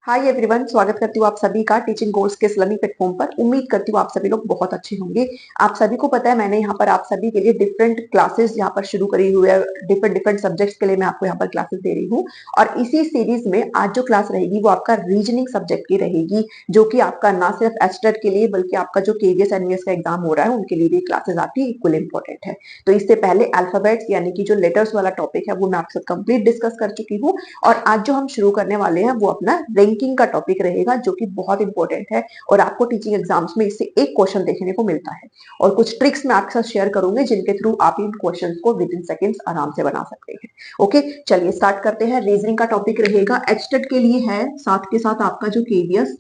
Hi everyone, स्वागत करती हूँ आप सभी का टीचिंग कोर्स के लर्निंग प्लेटफॉर्म पर। उम्मीद करती हूँ आप सभी लोग बहुत अच्छे होंगे। आप सभी को पता है मैंने यहाँ पर आप सभी के लिए डिफरेंट क्लासेस यहाँ पर शुरू करी हुई है। डिफरेंट डिफरेंट सब्जेक्ट्स के लिए मैं आपको यहाँ पर क्लासेस दे रही हूँ। और इसी सीरीज में आज जो क्लास रहेगी वो आपका रीजनिंग सब्जेक्ट की रहेगी, जो कि आपका ना सिर्फ एचटेट के लिए बल्कि आपका जो केवीएस एनवीएस का एग्जाम हो रहा है उनके लिए भी क्लासेस आपकी इक्वल इंपॉर्टेंट है। तो इससे पहले अल्फाबेट्स यानी कि जो लेटर्स वाला टॉपिक है वो मैं आपके साथ कंप्लीट डिस्कस कर चुकी हूँ। और आज जो हम शुरू करने वाले हैं वो अपना रैंकिंग का टॉपिक रहेगा, जो कि बहुत इंपॉर्टेंट है और आपको टीचिंग एग्जाम्स में इससे एक क्वेश्चन देखने को मिलता है। और कुछ ट्रिक्स मैं आपके साथ शेयर करूंगी जिनके थ्रू आप इन क्वेश्चंस को विद इन सेकंड्स आराम से बना सकते हैं। ओके, चलिए स्टार्ट करते हैं। रीजनिंग का टॉपिक रहेगा, एचटेट के लिए है, साथ के साथ आपका जो केवीएस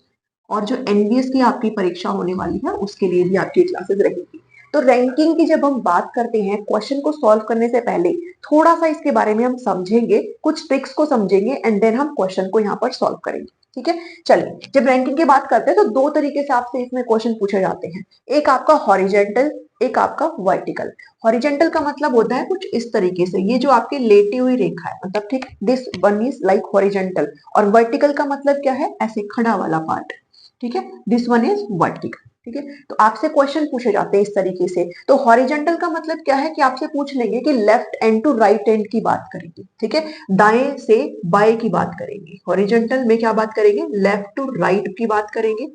और जो एनवीएस की आपकी परीक्षा होने वाली है उसके लिए भी आपकी क्लासेस रहेगी। तो रैंकिंग की जब हम बात करते हैं, क्वेश्चन को सॉल्व करने से पहले थोड़ा सा इसके बारे में हम समझेंगे, कुछ ट्रिक्स को समझेंगे एंड देन हम क्वेश्चन को यहाँ पर सॉल्व करेंगे। ठीक है, चलिए जब रैंकिंग की बात करते हैं तो दो तरीके से आपसे इसमें क्वेश्चन पूछे जाते हैं। एक आपका हॉरिजेंटल, एक आपका वर्टिकल। हॉरिजेंटल का मतलब होता है कुछ इस तरीके से, ये जो आपकी लेटी हुई रेखा है, मतलब ठीक, this one is like horizontal. और वर्टिकल का मतलब क्या है, ऐसे खड़ा वाला पार्ट। ठीक है, दिस वन इज वर्टिकल। ठीक है, तो आपसे क्वेश्चन पूछे जाते हैं इस तरीके से। तो हॉरिजेंटल का मतलब क्या है कि आपसे पूछ लेंगे कि left end to right end की बात करेंगे। ठीक है, दाएं से बाएं की बात करेंगे। हॉरिजेंटल में क्या बात करेंगे, लेफ्ट टू राइट की बात करेंगे।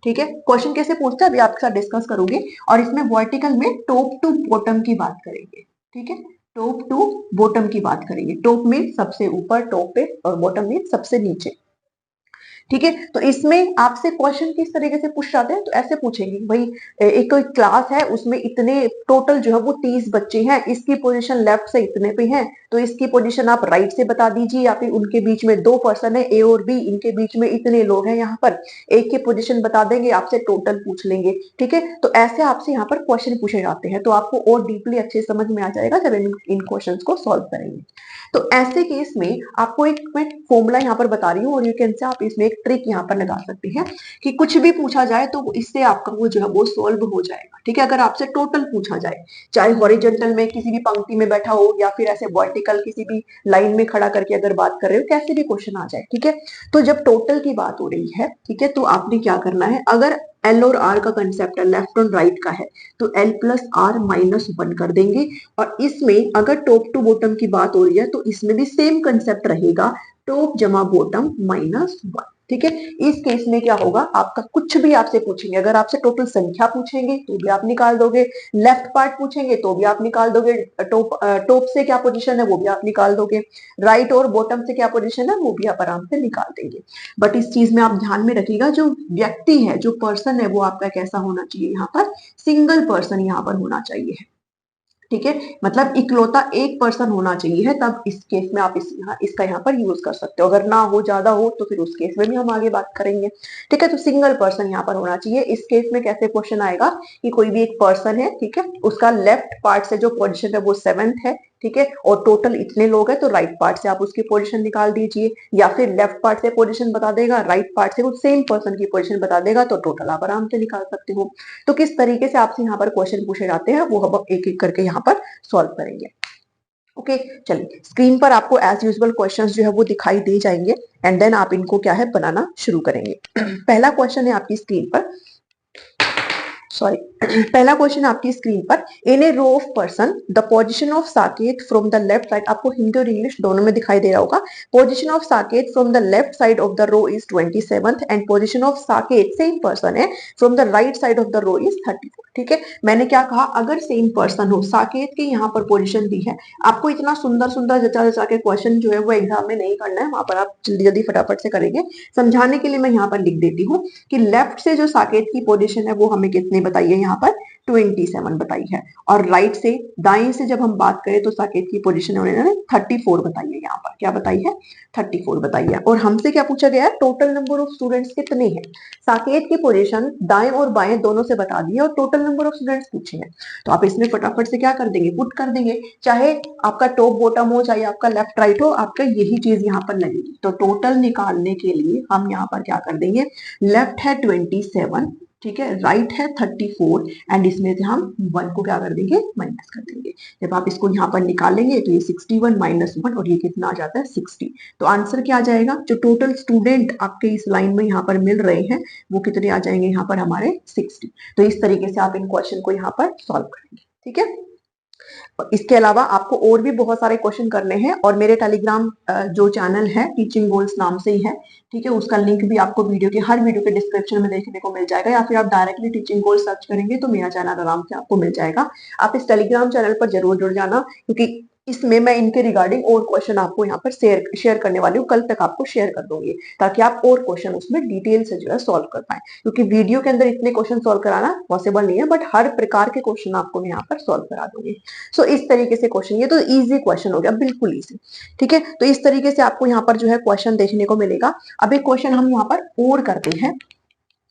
ठीक है, क्वेश्चन कैसे पूछता है अभी आपके साथ डिस्कस करूंगी। और इसमें वर्टिकल में टॉप टू बॉटम की बात करेंगे। ठीक है, टॉप टू बॉटम की बात करेंगे। टॉप में सबसे ऊपर, टॉप पे, और बॉटम में सबसे नीचे। ठीक है, तो इसमें आपसे क्वेश्चन किस तरीके से पूछ जाते हैं, तो ऐसे पूछेंगे भाई, एक कोई क्लास है उसमें इतने टोटल जो है वो 30 बच्चे हैं, इसकी पोजीशन लेफ्ट से इतने पे है, तो इसकी पोजीशन आप राइट से बता दीजिए। या फिर उनके बीच में दो पर्सन है, ए और बी, इनके बीच में इतने लोग हैं, यहाँ पर एक की पोजीशन बता देंगे, आपसे टोटल पूछ लेंगे। ठीक है, तो ऐसे आपसे यहाँ पर क्वेश्चन पूछे जाते हैं, तो आपको और डीपली अच्छे समझ में आ जाएगा जब इन क्वेश्चन को सॉल्व करेंगे। तो ऐसे केस में आपको एक मैं फॉर्मूला यहाँ पर बता रही हूँ, और यू कैन से आप इसमें एक ट्रिक यहाँ पर लगा सकते हैं कि कुछ भी पूछा जाए तो इससे आपका वो जो है वो सॉल्व हो जाएगा। ठीक है, अगर आपसे टोटल पूछा जाए, चाहे हॉरिजॉन्टल में किसी भी पंक्ति में बैठा हो या फिर ऐसे वर्टिकल किसी भी लाइन में खड़ा करके अगर बात कर रहे हो, कैसे भी क्वेश्चन आ जाए। ठीक है, तो जब टोटल की बात हो रही है, ठीक है, तो आपने क्या करना है, अगर एल और आर का कंसेप्ट है, लेफ्ट और राइट का है, तो L plus R minus one कर देंगे। और इसमें अगर टॉप टू बॉटम की बात हो रही है तो इसमें भी सेम कंसेप्ट रहेगा, टॉप जमा बॉटम माइनस वन। ठीक है, इस केस में क्या होगा, आपका कुछ भी आपसे पूछेंगे, अगर आपसे टोटल संख्या पूछेंगे तो भी आप निकाल दोगे, लेफ्ट पार्ट पूछेंगे तो भी आप निकाल दोगे, टॉप से क्या पोजीशन है वो भी आप निकाल दोगे, राइट और बॉटम से क्या पोजीशन है वो भी आप आराम से निकाल देंगे। बट इस चीज में आप ध्यान में रखिएगा, जो व्यक्ति है, जो पर्सन है, वो आपका कैसा होना चाहिए, यहाँ पर सिंगल पर्सन यहाँ पर होना चाहिए। ठीक है, मतलब इकलौता एक पर्सन होना चाहिए है, तब इस केस में आप इसका यहाँ पर यूज कर सकते हो। अगर ना हो, ज्यादा हो, तो फिर उस केस में भी हम आगे बात करेंगे। ठीक है, तो सिंगल पर्सन यहाँ पर होना चाहिए। इस केस में कैसे क्वेश्चन आएगा कि कोई भी एक पर्सन है, ठीक है, उसका लेफ्ट पार्ट से जो पोजीशन है वो 7th है। ठीक है, और टोटल इतने लोग हैं, तो राइट पार्ट से आप उसकी पोजीशन निकाल दीजिए, या फिर लेफ्ट पार्ट से पोजीशन बता देगा, राइट पार्ट से वो सेम पर्सन की पोजीशन बता देगा, तो टोटल आप आराम से निकाल सकते हो। तो किस तरीके से आपसे यहाँ पर क्वेश्चन पूछे जाते हैं वो हम एक एक करके यहाँ पर सॉल्व करेंगे। ओके, चलिए स्क्रीन पर आपको एज यूजुअल क्वेश्चंस जो है वो दिखाई दे जाएंगे एंड देन आप इनको क्या है बनाना शुरू करेंगे। पहला क्वेश्चन है आपकी स्क्रीन पर, सॉरी, पहला क्वेश्चन आपकी स्क्रीन पर, in a row of person the position of Saket from the left side, आपको हिंदी और इंग्लिश दोनों में दिखाई दे रहा होगा। Position of Saket from the left side of the row is 27th and position of Saket, same person है, from the right side of the row is 34। ठीक है, मैंने क्या कहा, अगर सेम पर्सन हो, साकेत की यहाँ पर पोजीशन दी है, आपको इतना सुंदर सुंदर जचा जचा के क्वेश्चन जो है वो एग्जाम में नहीं करना है, वहां पर आप जल्दी जल्दी फटाफट से करेंगे। समझाने के लिए मैं यहाँ पर लिख देती हूँ कि लेफ्ट से जो साकेत की पोजीशन है वो हमें कितनी बताई है, यहाँ पर 27 बताई है, और राइट से, दाएं से जब हम बात करें तो साकेत की पोजीशन उन्होंने 34 बताई है। यहाँ पर क्या बताई है, 34 बताई है। और हमसे क्या पूछा गया है, टोटल नंबर ऑफ स्टूडेंट्स कितने हैं। साकेत की पोजीशन दाएं और बाएं दोनों से बता दी है और टोटल नंबर ऑफ स्टूडेंट्स पूछे हैं, तो आप इसमें फटाफट से क्या कर देंगे, पुट कर देंगे। चाहे आपका टॉप बॉटम हो, चाहे आपका लेफ्ट राइट हो, आपका यही चीज यहाँ पर लगेगी। तो टोटल निकालने के लिए हम यहाँ पर क्या कर देंगे, लेफ्ट है 27, ठीक है, राइट है 34 एंड इसमें से हम 1 को क्या कर देंगे, माइनस कर देंगे। जब आप इसको यहाँ पर निकालेंगे तो ये 61 माइनस 1 और ये कितना आ जाता है 60। तो आंसर क्या आ जाएगा, जो टोटल स्टूडेंट आपके इस लाइन में यहाँ पर मिल रहे हैं वो कितने आ जाएंगे यहाँ पर हमारे 60। तो इस तरीके से आप इन क्वेश्चन को यहाँ पर सॉल्व करेंगे। ठीक है, इसके अलावा आपको और भी बहुत सारे क्वेश्चन करने हैं और मेरे टेलीग्राम जो चैनल है टीचिंग गोल्स नाम से ही है, ठीक है, उसका लिंक भी आपको हर वीडियो के डिस्क्रिप्शन में देखने को मिल जाएगा, या फिर आप डायरेक्टली टीचिंग गोल्स सर्च करेंगे तो मेरा चैनल आराम से आपको मिल जाएगा। आप इस टेलीग्राम चैनल पर जरूर जुड़ जाना, क्योंकि इसमें मैं इनके रिगार्डिंग और क्वेश्चन आपको यहाँ पर शेयर करने वाली हूँ, कल तक आपको शेयर कर दूंगी ताकि आप और क्वेश्चन उसमें डिटेल से जो है सॉल्व कर पाए, क्योंकि वीडियो के अंदर इतने क्वेश्चन सॉल्व कराना पॉसिबल नहीं है, बट हर प्रकार के क्वेश्चन आपको मैं यहाँ पर सॉल्व करा दूंगी। सो इस तरीके से क्वेश्चन, ये तो इजी क्वेश्चन हो गया, बिल्कुल इजी। ठीक है, तो इस तरीके से आपको यहाँ पर जो है क्वेश्चन देखने को मिलेगा। अब एक क्वेश्चन हम यहाँ पर और करते हैं,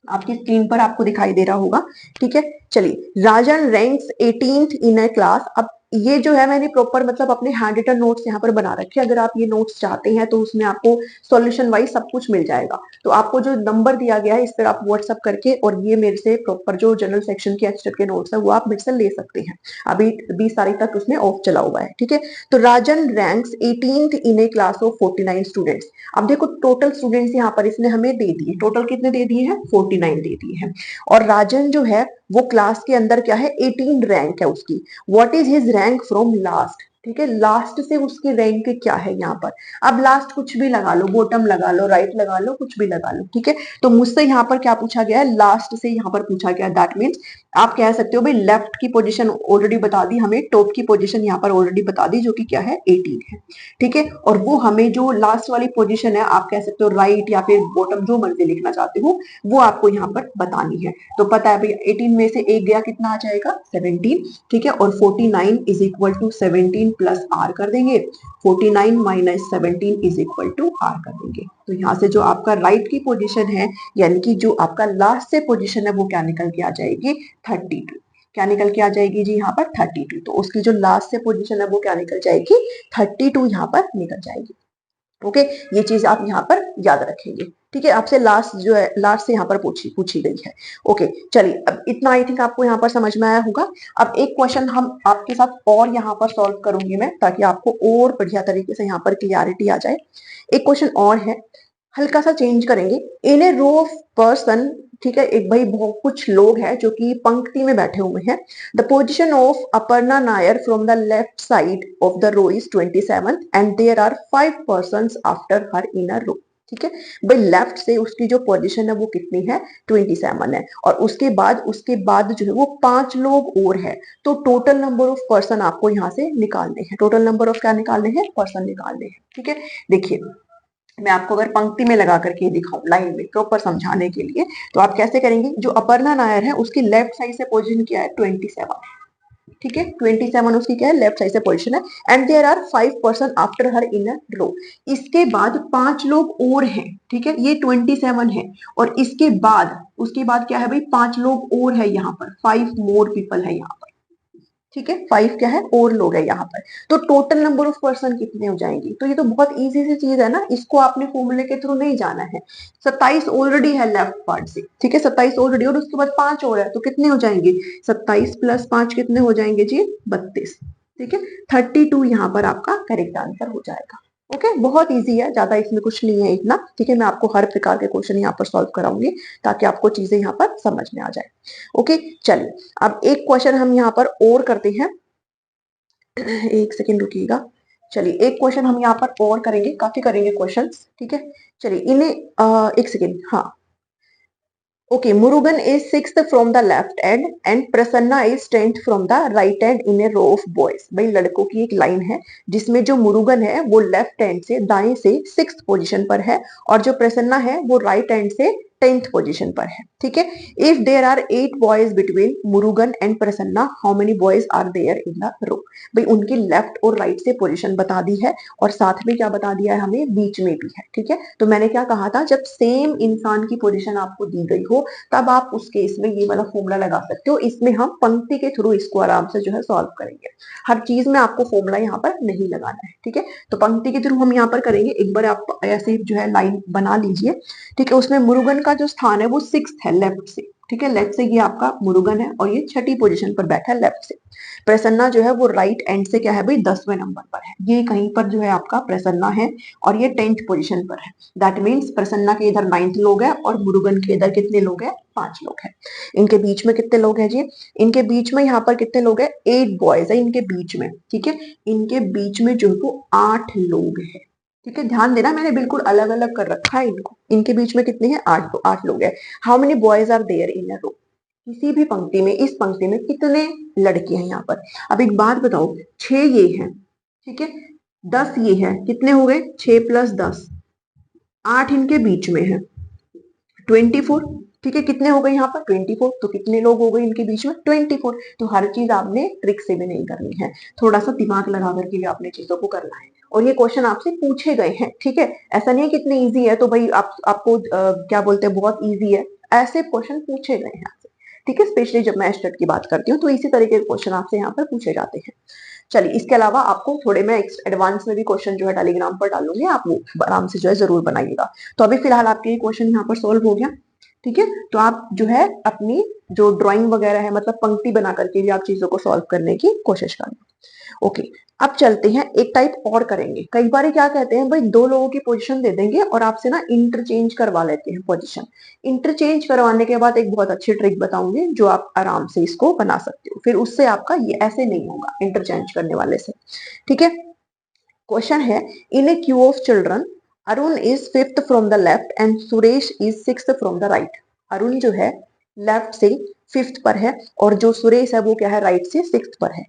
आपकी स्क्रीन पर आपको दिखाई दे रहा होगा। ठीक है, चलिए, राजन ranks 18th in a class. अब ये जो है मैंने प्रॉपर मतलब अपने हैंड रिटन नोट्स यहाँ पर बना रखे हैं, अगर आप ये नोट्स चाहते हैं तो उसमें आपको सॉल्यूशन वाइज सब कुछ मिल जाएगा। तो आपको जो नंबर दिया गया है इस पर आप व्हाट्सअप करके, और ये मेरे से प्रॉपर जो जनरल सेक्शन के एक्स्ट्रा के नोट्स है वो आप मेरे से ले सकते हैं। अभी 20 तारीख तक उसमें ऑफ चला हुआ है। ठीक है, तो Rajan ranks 18th in a class of 49 students. अब देखो टोटल स्टूडेंट्स यहाँ पर इसने हमें दे दिए, टोटल कितने दे दिए हैं, 49 दे दिए हैं। और राजन जो है वो क्लास के अंदर क्या है, 18 रैंक है उसकी। What is his rank from last. ठीक है, लास्ट से उसकी रैंक क्या है यहाँ पर। अब लास्ट कुछ भी लगा लो, बॉटम लगा लो, राइट लगा लो, कुछ भी लगा लो। ठीक है, तो मुझसे यहाँ पर क्या पूछा गया है, लास्ट से यहाँ पर पूछा गया है। दैट मीन्स आप कह सकते हो भाई लेफ्ट की पोजीशन ऑलरेडी बता दी हमें, टॉप की पोजीशन यहाँ पर ऑलरेडी बता दी जो कि क्या है 18 है। ठीक है, और वो हमें जो लास्ट वाली पोजीशन है आप कह सकते हो राइट या फिर बॉटम, जो मर्जी लिखना चाहते हो वो आपको यहाँ पर बतानी है। तो पता है भाई 18 में से एक गया कितना आ जाएगा 17। ठीक है, और 49 is equal to 17 plus R कर देंगे, 49 minus 17 is equal to R कर देंगे। तो यहाँ से जो आपका राइट की पोजीशन है, यानी कि जो आपका लास्ट से पोजीशन है वो क्या निकल के आ जाएगी 32। क्या निकल के आ जाएगी जी यहाँ पर 32। तो उसकी जो लास्ट से पोजीशन है वो क्या निकल जाएगी 32 यहाँ पर निकल जाएगी। ओके, ये चीज आप यहाँ पर याद रखेंगे। ठीक है, आपसे लास्ट जो है लास्ट से यहाँ पर पूछी गई है। ओके, चलिए, अब इतना आई थिंक आपको यहाँ पर समझ में आया होगा। अब एक क्वेश्चन हम आपके साथ और यहाँ पर सॉल्व करूंगी मैं, ताकि आपको और बढ़िया तरीके से यहाँ पर क्लियरिटी आ जाए। एक क्वेश्चन और है, हल्का सा चेंज करेंगे। इन ए रो ऑफ पर्सन, ठीक है, एक भाई बहुत कुछ लोग हैं जो कि पंक्ति में बैठे हुए हैं। The position of Aparna Nair from the left side of the row is 27 and there are 5 persons after her in a row. ठीक है, भाई लेफ्ट से उसकी जो पोजीशन है वो कितनी है 27 है, और उसके बाद जो है वो 5 लोग और है। तो टोटल नंबर ऑफ पर्सन आपको यहाँ से निकालने हैं, टोटल नंबर ऑफ क्या निकालने हैं, पर्सन निकालने हैं। ठीक है, देखिए मैं आपको अगर पंक्ति में लगा करके दिखाऊं लाइन में प्रॉपर समझाने के लिए, तो आप कैसे करेंगे, जो अपर्णा नायर है उसकी लेफ्ट साइड से पोजीशन क्या है 27। ठीक है, 27 उसकी क्या है लेफ्ट साइड से पोजीशन है, and there are 5 person after her in a row. इसके बाद 5 लोग और हैं। ठीक है, ये 27 है, और उसके बाद क्या है भाई 5 लोग और है यहाँ पर, 5 मोर पीपल है यहाँ पर। ठीक है, 5 क्या है और लोग है यहाँ पर। तो टोटल नंबर ऑफ पर्सन कितने हो जाएंगे, तो ये तो बहुत इजी सी चीज है ना, इसको आपने फॉर्मूले के थ्रू नहीं जाना है। 27 ऑलरेडी है लेफ्ट पार्ट से। ठीक है, 27 ऑलरेडी, और उसके बाद 5 और है, तो कितने हो जाएंगे 27 प्लस 5 कितने हो जाएंगे जी 32। ठीक है, 32 यहाँ पर आपका करेक्ट आंसर हो जाएगा। ओके, बहुत इजी है, ज्यादा इसमें कुछ नहीं है इतना। ठीक है, मैं आपको हर प्रकार के क्वेश्चन यहाँ पर सॉल्व कराऊंगी ताकि आपको चीजें यहाँ पर समझ में आ जाए। ओके, चलिए, अब एक क्वेश्चन हम यहाँ पर और करते हैं। एक सेकेंड रुकिएगा। चलिए, एक क्वेश्चन हम यहाँ पर और करेंगे, काफी करेंगे क्वेश्चंस। ठीक है, चलिए इन्हें एक सेकेंड, हाँ okay, Murugan is 6th from the left end and Prasanna is 10th from the right end in a row of boys. भाई लड़कों की एक लाइन है जिसमें जो मुरुगन है वो लेफ्ट हैंड से दाएं से 6th पोजीशन पर है, और जो प्रसन्ना है वो राइट हैंड से 10th पोजीशन पर है। ठीक है, if there are 8 boys between Murugan and Prasanna, how many boys are there in the row. भाई उनकी लेफ्ट और राइट से पोजीशन बता दी है, और साथ में क्या बता दिया है हमें, बीच में भी है। ठीक है, तो मैंने क्या कहा था, जब सेम इंसान की पोजीशन आपको दी गई हो तब आप उस केस में ये वाला फॉर्मूला लगा सकते हो। इसमें हम पंक्ति के थ्रू इसको आराम से जो है सॉल्व करेंगे, हर चीज में आपको फॉर्मूला यहाँ पर नहीं लगाना है। ठीक है, तो पंक्ति के थ्रू हम यहाँ पर करेंगे। एक बार आप ऐसे जो है लाइन बना लीजिए। ठीक है, उसमें मुरुगन का जो स्थान है वो 6th है लेफ्ट से। ठीक है। लेफ्ट से ये आपका मुरुगन है और ये छठी पोजीशन पर बैठा है लेफ्ट से। प्रसन्ना जो है वो राइट एंड से क्या है भाई 10वें नंबर पर है। ये कहीं पर जो है आपका प्रसन्ना है और ये 10th पोजीशन पर है। दैट मीन्स प्रसन्ना के इधर 9th लोग है और मुरुगन के इधर कितने लोग हैं? 5 लोग हैं। इनके बीच में कितने लोग हैं जी? इनके बीच में यहाँ पर कितने लोग हैं? 8 बॉयज है इनके बीच में। ठीक है, इनके बीच में जो है वो 8 लोग हैं। ठीक है, ध्यान देना मैंने बिल्कुल अलग अलग कर रखा है इनको। इनके बीच में कितने हैं? 8 लोग हैं। How many boys are there in a row? किसी भी पंक्ति में, इस पंक्ति में कितने लड़के हैं यहाँ पर? अब एक बात बताओ, 6 ये हैं, ठीक है, 10 ये है, कितने हो गए? 6 + 10, 8 इनके बीच में है, 24। ठीक है, कितने हो गए यहाँ पर? 24। तो कितने लोग हो गए इनके बीच में? 24। तो हर चीज आपने ट्रिक से भी नहीं करनी है, थोड़ा सा दिमाग लगा करके भी आपने चीजों को करना है। और ये क्वेश्चन आपसे पूछे गए हैं, ठीक है, ऐसा नहीं है कितने इजी है तो भाई आपको क्या बोलते हैं बहुत इजी है, ऐसे क्वेश्चन पूछे गए हैं आपसे। ठीक है, स्पेशली जब मैं स्टेट की बात करती हूँ तो इसी तरीके के क्वेश्चन आपसे यहाँ पर पूछे जाते हैं। चलिए, इसके अलावा आपको थोड़े मैं एडवांस में भी क्वेश्चन जो है टेलीग्राम पर डालूंगी, आप वो आराम से जो है जरूर बनाइएगा। तो अभी फिलहाल आपके ये क्वेश्चन यहाँ पर सोल्व हो गया। ठीक है, तो आप जो है अपनी जो ड्राइंग वगैरह है, मतलब पंक्ति बना करके भी आप चीजों को सॉल्व करने की कोशिश करें। ओके, अब चलते हैं, एक टाइप और करेंगे। कई बार क्या कहते हैं भाई, 2 लोगों की पोजीशन दे देंगे और आपसे ना इंटरचेंज करवा लेते हैं पोजीशन। इंटरचेंज करवाने के बाद एक बहुत अच्छी ट्रिक बताऊंगी जो आप आराम से इसको बना सकते हो, फिर उससे आपका ये ऐसे नहीं होगा इंटरचेंज करने वाले से। ठीक है, क्वेश्चन है, in a queue of children Arun is 5th from the left end Suresh is 6th from the right. Arun जो है लेफ्ट से 5th पर है और जो सुरेश है वो क्या है? राइट से 6th पर है।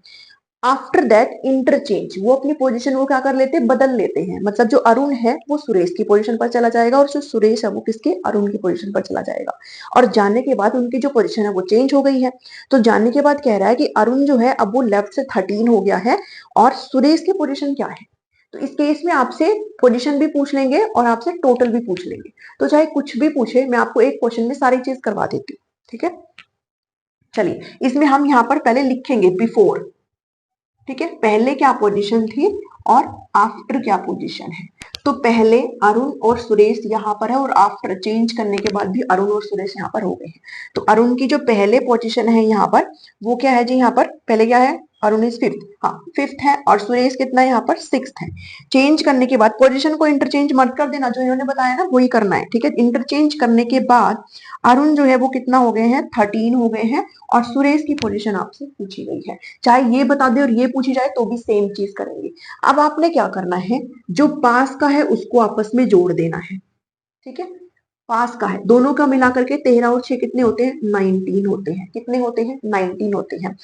आफ्टर दैट इंटरचेंज, वो अपनी पोजीशन वो क्या कर लेते हैं? बदल लेते हैं। मतलब जो अरुण है वो सुरेश की पोजीशन पर चला जाएगा और जो सुरेश है वो किसके? अरुण की पोजीशन पर चला जाएगा। और जाने के बाद उनकी जो पोजीशन है वो चेंज हो गई है। तो जाने के बाद कह रहा है कि अरुण जो है अब वो लेफ्ट से 13 हो गया है और सुरेश की पोजीशन क्या है? तो इस केस में आपसे पोजीशन भी पूछ लेंगे और आपसे टोटल भी पूछ लेंगे। तो चाहे कुछ भी पूछे, मैं आपको एक क्वेश्चन में सारी चीज करवा देती हूँ। ठीक है, चलिए, इसमें हम यहाँ पर पहले लिखेंगे बिफोर। ठीक है, पहले क्या पोजीशन थी और आफ्टर क्या पोजीशन है। तो पहले अरुण और सुरेश यहाँ पर है और आफ्टर चेंज करने के बाद भी अरुण और सुरेश यहाँ पर हो गए हैं। तो अरुण की जो पहले पोजीशन है यहाँ पर वो क्या है जी? यहाँ पर पहले क्या है? अरुण इज 5th, हाँ 5th है, और सुरेश कितना है यहाँ पर? 6th है। चेंज करने के बाद पोजीशन को इंटरचेंज मत कर देना, जो इन्होंने बताया ना वही करना है। ठीक है, इंटरचेंज करने के बाद अरुण जो है वो कितना हो गए हैं? 13 हो गए हैं और सुरेश की पोजीशन आपसे पूछी गई है। चाहे ये बता दे और ये पूछी जाए तो भी सेम चीज करेंगे। अब आपने क्या करना है, जो पास का है उसको आपस में जोड़ देना है। ठीक है, पास का है, दोनों का मिलाकर के 13 और 6 कितने होते हैं? 19 होते हैं। कितने होते हैं? 19 होते हैं।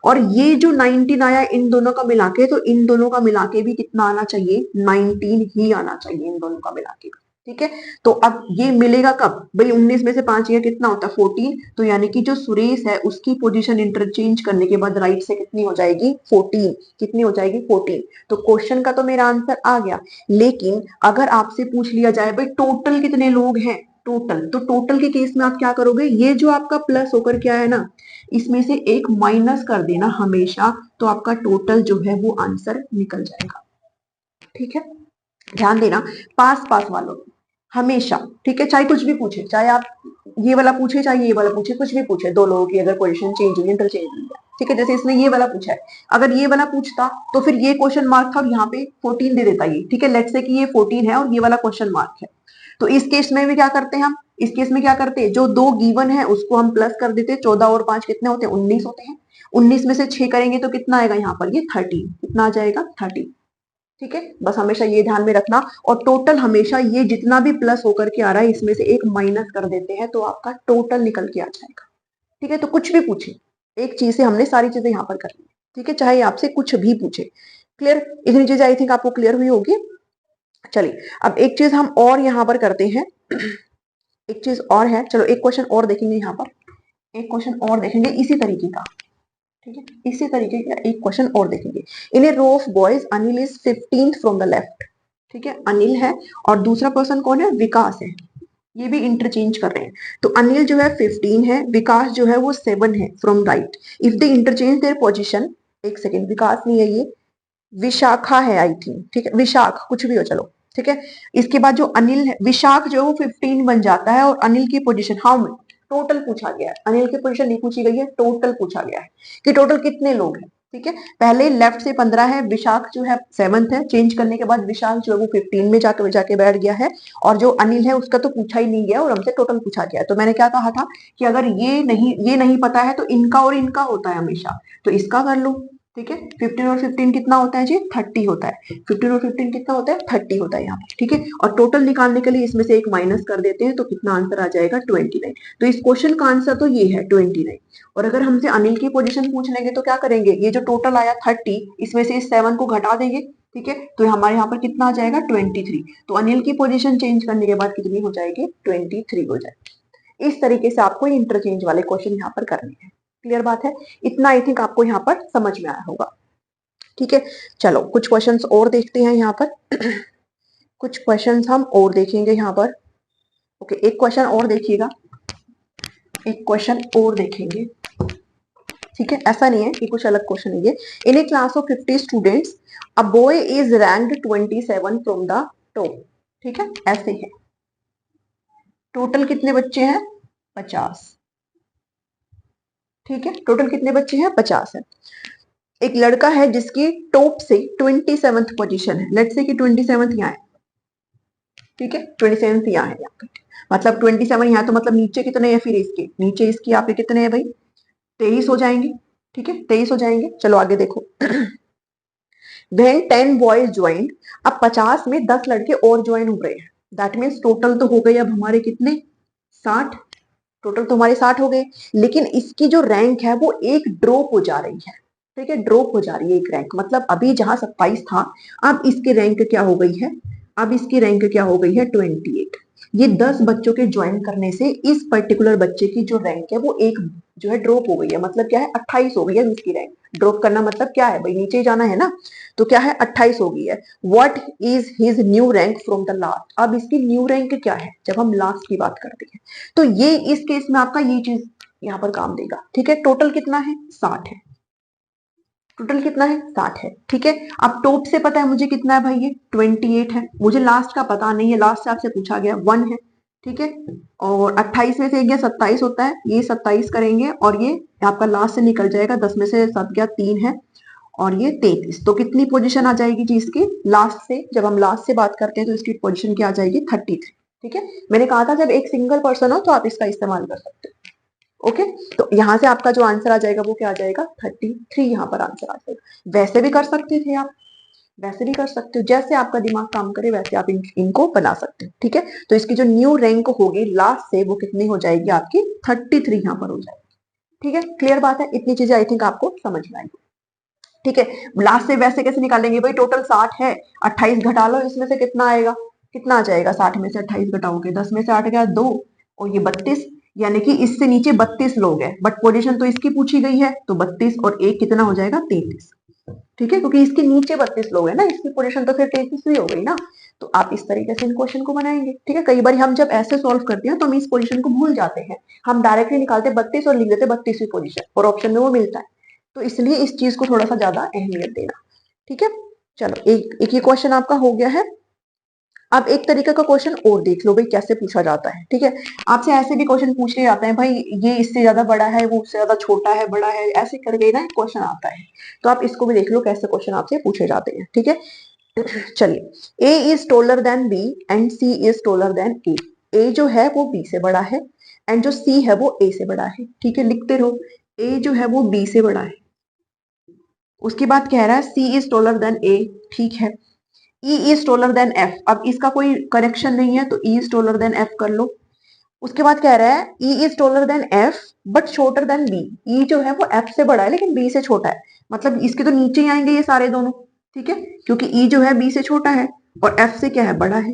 और ये जो 19 आया इन दोनों का मिला के, तो इन दोनों का मिला के भी कितना आना चाहिए? 19 ही आना चाहिए इन दोनों का मिला के। ठीक है, तो अब ये मिलेगा कब भाई? 19 में से 5 ये कितना होता है? 14। तो यानी कि जो सुरेश है उसकी पोजीशन इंटरचेंज करने के बाद राइट से कितनी हो जाएगी? 14। कितनी हो जाएगी? 14। तो क्वेश्चन का तो मेरा आंसर आ गया, लेकिन अगर आपसे पूछ लिया जाए भाई टोटल कितने लोग हैं, टोटल, तो टोटल के केस में आप क्या करोगे? ये जो आपका प्लस होकर क्या है ना, इसमें से एक माइनस कर देना हमेशा, तो आपका टोटल जो है वो आंसर निकल जाएगा। ठीक है, ध्यान देना, पास पास वालों हमेशा, ठीक है, चाहे कुछ भी पूछे, चाहे आप ये वाला पूछे चाहे ये वाला पूछे, कुछ भी पूछे, 2 लोगों की अगर पोजीशन चेंज हुई, इंटरचेंज हुई है, ठीक है, जैसे इसने ये वाला पूछा है, अगर ये वाला पूछता तो फिर ये क्वेश्चन मार्क था और यहाँ पे 14 दे देता ये। ठीक है, लेट्स से कि ये 14 है और ये वाला क्वेश्चन मार्क है, तो इस केस में भी क्या करते हैं हम? इस केस में क्या करते हैं, जो 2 गिवन है उसको हम प्लस कर देते हैं। 14 और 5 कितने होते हैं? 19 होते हैं। 19 में से 6 करेंगे तो कितना आएगा यहाँ पर? ये 30। कितना आ जाएगा? 30। ठीक है, बस हमेशा ये ध्यान में रखना। और टोटल हमेशा ये जितना भी प्लस होकर के आ रहा है इसमें से एक माइनस कर देते हैं तो आपका टोटल निकल के आ जाएगा। ठीक है, तो कुछ भी पूछे, एक चीज से हमने सारी चीजें यहाँ पर कर ली। ठीक है, चाहे आपसे कुछ भी पूछे। क्लियर? इतनी चीजें आई थिंक आपको क्लियर हुई होगी। चलिए, अब एक चीज हम और यहाँ पर करते हैं, एक चीज और है, चलो एक क्वेश्चन और देखेंगे यहाँ पर, एक क्वेश्चन और देखेंगे इसी तरीके का। ठीक है, इसी तरीके का एक क्वेश्चन और देखेंगे। In a row of boys Anil is 15th from the left. ठीक है, अनिल है और दूसरा पर्सन कौन है? विकास है। ये भी इंटरचेंज कर रहे हैं, तो अनिल जो है 15 है, विकास जो है वो 7 है from right. If they interchange their position, एक सेकेंड, विकास नहीं है ये, विशाखा है आई थिंक। ठीक है, विशाख, कुछ भी हो चलो। ठीक है, इसके बाद जो अनिल है, विशाख जो है वो 15 बन जाता है और अनिल की पोजीशन हाउ टोटल पूछा गया है, अनिल की पोजीशन नहीं पूछी गई है, टोटल पूछा गया है कि टोटल कितने लोग हैं। ठीक है, पहले लेफ्ट से 15 है, विशाख जो है 7th है, चेंज करने के बाद विशाख जो है वो 15 में जाके बैठ गया है, और जो अनिल है उसका तो पूछा ही नहीं गया और हमसे टोटल पूछा गया है। तो मैंने क्या कहा था कि अगर ये नहीं पता है तो इनका और इनका होता है हमेशा, तो इसका कर लो। ठीक है, 15 और 15 कितना होता है जी, 30 होता है। 15 और 15 कितना होता है, 30 होता है यहाँ पर। ठीक है, और टोटल निकालने के लिए इसमें से एक माइनस कर देते हैं, तो कितना आंसर आ जाएगा, 29। तो इस क्वेश्चन का आंसर तो ये है 29। और अगर हमसे अनिल की पोजीशन पूछ लेंगे तो क्या करेंगे, ये जो टोटल आया 30, इसमें से इस 7 को घटा देंगे। ठीक है, तो हमारे यहाँ पर कितना आ जाएगा, 23। तो अनिल की पोजीशन चेंज करने के बाद कितनी हो जाएगी, 23 हो जाएगी। इस तरीके से आपको इंटरचेंज वाले क्वेश्चन यहाँ पर करने हैं। क्लियर बात है, इतना आई थिंक आपको यहाँ पर समझ में आया होगा। ठीक है, चलो कुछ क्वेश्चंस और देखते हैं यहाँ पर। कुछ क्वेश्चंस हम और देखेंगे यहाँ पर। ओके, एक क्वेश्चन और देखिएगा, एक क्वेश्चन और देखेंगे। ठीक है, ऐसा नहीं है कि कुछ अलग क्वेश्चन है ये। In a class of 50 students a boy is ranked 27 from the top. ठीक है, ऐसे है। टोटल कितने बच्चे हैं, 50। ठीक है, टोटल कितने बच्चे हैं, 50 है। एक लड़का है जिसकी टॉप से 27th पोजीशन है, लेट्स से कि 27th यहाँ है। ठीक है, 27th यहाँ है, यहाँ पे मतलब 27 यहाँ, तो मतलब नीचे कितने हैं, फिर इसके नीचे इसकी यहाँ पे कितने हैं भाई, 23 हो जाएंगे। ठीक है, 23 हो जाएंगे। चलो आगे देखो। When 10 बॉयज ज्वाइन, अब 50 में 10 लड़के और ज्वाइन हो गए हैं, दैट मीन्स टोटल तो हो गए अब हमारे कितने, 60। टोटल तो हमारे 60 हो गए, लेकिन इसकी जो रैंक है वो एक ड्रॉप हो जा रही है। ठीक है, ड्रॉप हो जा रही है एक रैंक, मतलब अभी जहां 27 था, अब इसकी रैंक क्या हो गई है, अब इसकी रैंक क्या हो गई है, 28। ये 10 बच्चों के ज्वाइन करने से इस पर्टिकुलर बच्चे की जो रैंक है वो एक जो है ड्रॉप हो गई है, मतलब क्या है, 28 हो गई है इसकी रैंक। ड्रॉप करना मतलब क्या है भाई, नीचे जाना है ना, तो क्या है, 28 हो गई है। What is his new rank from the last, अब इसकी न्यू रैंक क्या है जब हम लास्ट की बात करते हैं, तो ये इस केस में आपका ये चीज यहाँ पर काम देगा। ठीक है, टोटल कितना है, 60 है। टोटल कितना है, 60 है। ठीक है, अब टॉप से पता है मुझे कितना है भाई, ये 28 है। मुझे लास्ट का पता नहीं है, लास्ट से आपसे पूछा गया 1 है। ठीक है, और 28 में से एक गया 27 होता है, ये 27 करेंगे और ये आपका लास्ट से निकल जाएगा, 10 में से 7 गया 3 है, और ये 33। तो कितनी पोजीशन आ जाएगी जी इसकी लास्ट से, जब हम लास्ट से बात करते हैं तो इसकी पोजीशन क्या आ जाएगी, 33। ठीक है, मैंने कहा था जब एक सिंगल पर्सन हो तो आप इसका इस्तेमाल कर सकते हो। ओके, तो यहां से आपका जो आंसर आ जाएगा वो क्या आ जाएगा, 33 यहाँ पर आंसर आ जाएगा। वैसे भी कर सकते थे आप, वैसे भी कर सकते हो, जैसे आपका दिमाग काम करे वैसे आप इनको बना सकते हो। ठीक है, तो इसकी जो न्यू रैंक होगी लास्ट से वो कितनी हो जाएगी आपकी, 33 यहाँ पर हो जाएगी। ठीक है, क्लियर बात है, इतनी चीजें आई थिंक आपको समझ में आएगी। ठीक है, लास्ट से वैसे कैसे निकालेंगे भाई, टोटल 60 है, 28 घटा लो, इसमें से कितना आएगा, कितना आ जाएगा, 60 में से 28 घटाओगे, 10 में से 8 गया 2, और ये 32, यानी कि इससे नीचे 32 लोग हैं, बट पोजीशन तो इसकी पूछी गई है, तो 32 और 1 कितना हो जाएगा, 33। ठीक है, क्योंकि इसके नीचे 32 लोग हैं ना, इसकी पोजीशन तो फिर 33 ही हो गई ना। तो आप इस तरीके से इन क्वेश्चन को बनाएंगे। ठीक है, कई बार हम जब ऐसे सॉल्व करते हैं तो हम इस पोजीशन को भूल जाते हैं, हम डायरेक्टली निकालते 32 और लिख देते 32वीं पोजीशन, और ऑप्शन में वो मिलता है। तो इसलिए इस चीज को थोड़ा सा ज्यादा अहमियत देना। ठीक है, चलो एक ये क्वेश्चन आपका हो गया है। अब एक तरीके का क्वेश्चन और देख लो भाई कैसे पूछा जाता है। ठीक है, आपसे ऐसे भी क्वेश्चन पूछे जाते हैं भाई, ये इससे ज्यादा बड़ा है, वो उससे ज्यादा छोटा है, बड़ा है, ऐसे करके ना क्वेश्चन आता है। तो आप इसको भी देख लो कैसे क्वेश्चन आपसे पूछे जाते हैं। ठीक है, चलिए, A is taller than B and C is taller than A. A जो है वो बी से बड़ा है, एंड जो सी है वो ए से बड़ा है। ठीक है, लिखते रहो, ए जो है वो बी से बड़ा है। उसके बाद कह रहा है सी इज टोलर देन ए। ठीक है, E is taller than F, अब इसका कोई करेक्शन नहीं है तो E is taller than F कर लो। उसके बाद कह रहा है E is taller than F but shorter than B. E जो है वो एफ से बड़ा है लेकिन बी से छोटा है, मतलब इसके तो नीचे ही आएंगे ये सारे दोनों। ठीक है, क्योंकि ई जो है बी से छोटा है और एफ से क्या है, बड़ा है।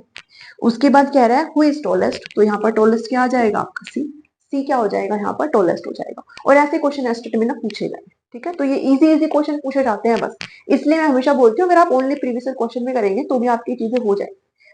उसके बाद कह रहा है हु इज टोलेस्ट, तो यहाँ पर टोलेस्ट क्या आ जाएगा आपका, सी। सी क्या हो जाएगा यहाँ पर, टोलेस्ट हो जाएगा। और ऐसे क्वेश्चन एस्टेट में ना पूछे गए। ठीक है, तो ये इजी इजी क्वेश्चन पूछे जाते हैं बस, इसलिए मैं हमेशा बोलती हूँ अगर आप ओनली प्रीवियस क्वेश्चन में करेंगे तो भी आपकी चीजें हो जाए,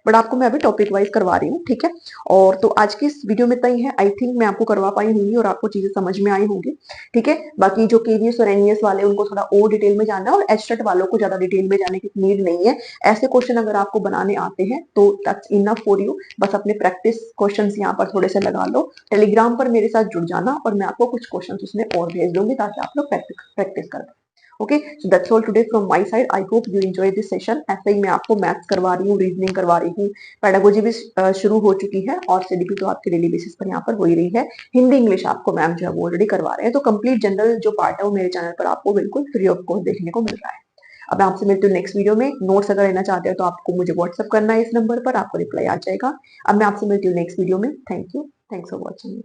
बट आपको मैं अभी टॉपिक वाइज करवा रही हूँ, ठीक है। और तो आज की इस वीडियो में इतना ही है। आई थिंक मैं आपको करवा पाई होंगी और आपको चीजें समझ में आई होंगी, ठीक है। बाकी जो केवीएस और एनईएस वाले उनको थोड़ा और डिटेल में जानना है, और एचटेट वालों को ज्यादा डिटेल में जाने की नीड नहीं है। ऐसे क्वेश्चन अगर आपको बनाने आते हैं तो दैट्स इनफ फॉर यू। बस अपने प्रैक्टिस क्वेश्चंस यहाँ पर थोड़े से लगा लो। टेलीग्राम पर मेरे साथ जुड़ जाना और मैं आपको कुछ क्वेश्चन उसमें और भेज दूंगी ताकि आप लोग प्रैक्टिस कर पाए। Okay, so that's all today from my side. I hope you enjoy this session. ऐसे ही मैं आपको मैथ्स करवा रही हूँ, रीजनिंग करवा रही हूँ, पेडागोजी भी शुरू हो चुकी है, और सीडीपी तो आपके डेली बेसिस पर यहाँ पर हो ही रही है। हिंदी इंग्लिश आपको मैम जो है वो ऑलरेडी करवा रहे हैं, तो कंप्लीट जनरल जो पार्ट है वो मेरे चैनल पर आपको बिल्कुल फ्री ऑफ कॉस्ट देखने को मिल रहा है। अब मैं आपसे मिलती हूँ नेक्स्ट वीडियो में। नोट्स अगर लेना चाहते हो तो आपको मुझे व्हाट्सअप करना है, इस नंबर पर आपको रिप्लाई आ जाएगा। अब मैं आपसे मिलती हूँ नेक्स्ट वीडियो में। Thank you, thanks for watching.